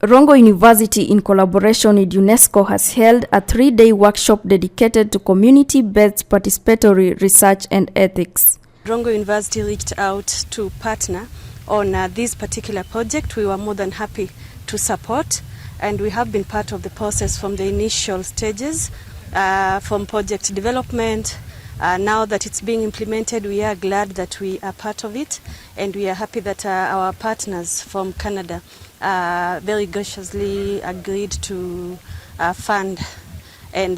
Rongo University, in collaboration with Unesco, has held a 3-day workshop dedicated to community-based participatory research and ethics. Rongo University reached out to partner on this particular project. We were more than happy to support, and we have been part of the process from the initial stages, from project development. Now that it's being implemented, we are glad that we are part of it, and we are happy that our partners from Canada very graciously agreed to fund and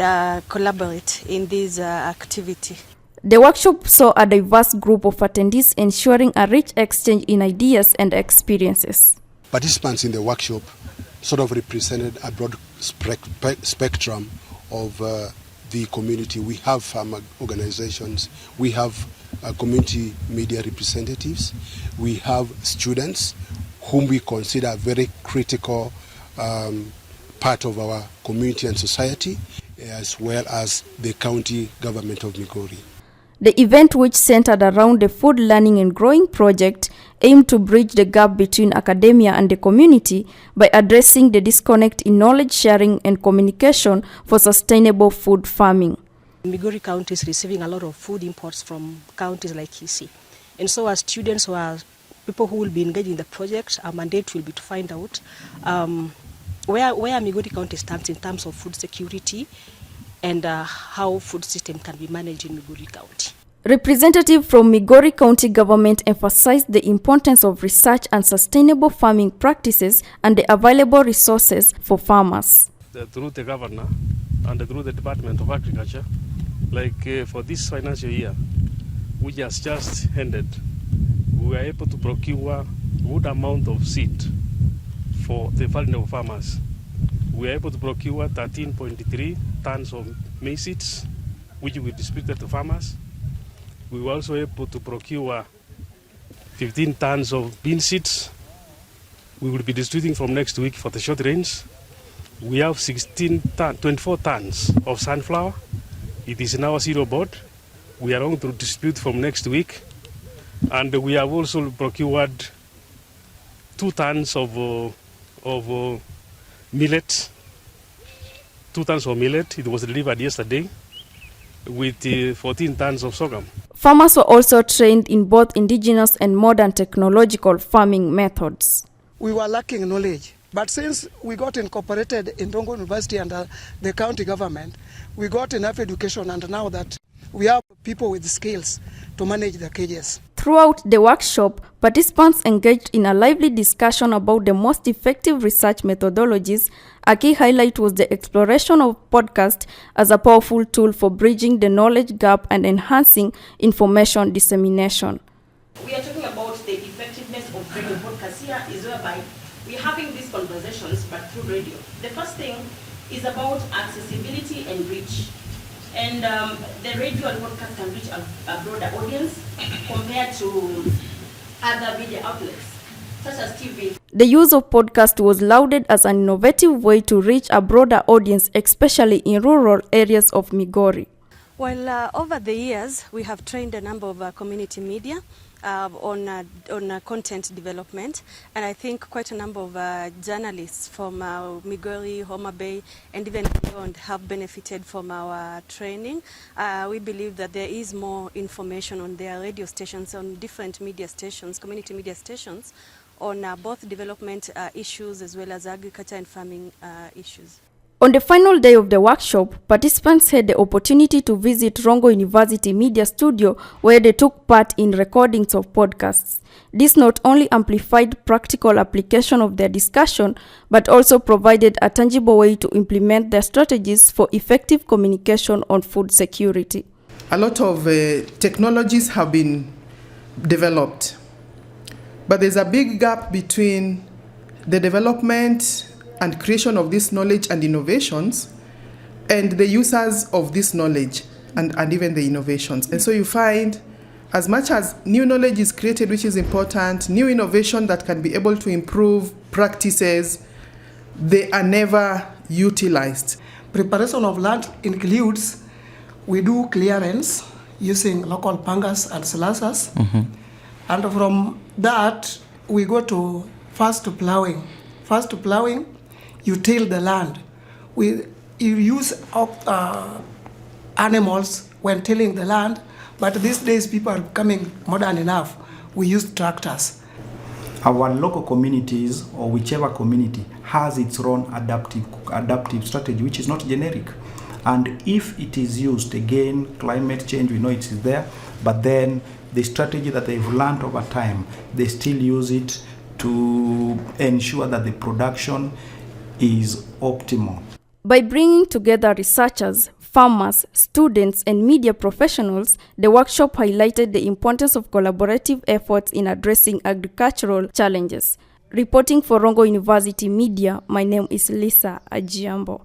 collaborate in this activity. The workshop saw a diverse group of attendees, ensuring a rich exchange in ideas and experiences. Participants in the workshop sort of represented a broad spectrum of the community. We have farmer organizations, we have community media representatives, we have students whom we consider a very critical part of our community and society, as well as the county government of Migori. The event, which centered around the Food Learning and Growing project, aimed to bridge the gap between academia and the community by addressing the disconnect in knowledge sharing and communication for sustainable food farming. Migori County is receiving a lot of food imports from counties like Kisii. And so as students who are people who will be engaged in the project, our mandate will be to find out where Migori County stands in terms of food security and how food system can be managed in Migori County. Representatives from Migori County government emphasized the importance of research and sustainable farming practices and the available resources for farmers. Through the governor and through the Department of Agriculture, like for this financial year, which has just ended, we were able to procure a good amount of seed for the vulnerable farmers. We were able to procure 13.3 tons of maize seeds, which we distributed to farmers. We were also able to procure 15 tons of bean seeds. We will be distributing from next week for the short range. We have 24 tons of sunflower. It is in our zero board. We are going to distribute from next week. And we have also procured 2 tons of millet. 2 tons of millet. It was delivered yesterday with 14 tons of sorghum. Farmers were also trained in both indigenous and modern technological farming methods. We were lacking knowledge, but since we got incorporated in Rongo University under the county government, we got enough education, and now that we have people with skills to manage the cages. Throughout the workshop, participants engaged in a lively discussion about the most effective research methodologies. A key highlight was the exploration of podcast as a powerful tool for bridging the knowledge gap and enhancing information dissemination. We are talking about the effectiveness of radio podcasts. Here is whereby we're having these conversations but through radio. The first thing is about accessibility and reach. And the radio and podcast can reach a broader audience compared to other media outlets, such as TV. The use of podcast was lauded as an innovative way to reach a broader audience, especially in rural areas of Migori. Well, over the years, we have trained a number of community media on content development, and I think quite a number of journalists from Migori, Homa Bay, and even beyond have benefited from our training. We believe that there is more information on their radio stations, on different media stations, community media stations, on both development issues as well as agriculture and farming issues. On the final day of the workshop, participants had the opportunity to visit Rongo University Media Studio, where they took part in recordings of podcasts. This not only amplified practical application of their discussion, but also provided a tangible way to implement their strategies for effective communication on food security. A lot of technologies have been developed, but there's a big gap between the development and creation of this knowledge and innovations and the users of this knowledge and even the innovations. And so you find as much as new knowledge is created, which is important, new innovation that can be able to improve practices, they are never utilized. Preparation of land includes, we do clearance using local pangas and slashers. Mm-hmm. And from that, we go to first plowing first plowing, you till the land. You use animals when tilling the land, but these days people are becoming modern enough. We use tractors. Our local communities, or whichever community, has its own adaptive strategy, which is not generic. And if it is used, again, climate change, we know it is there, but then the strategy that they've learned over time, they still use it to ensure that the production is optimal. By bringing together researchers, farmers, students, and media professionals, the workshop highlighted the importance of collaborative efforts in addressing agricultural challenges. Reporting for Rongo University Media, my name is Lisa Ajiambo.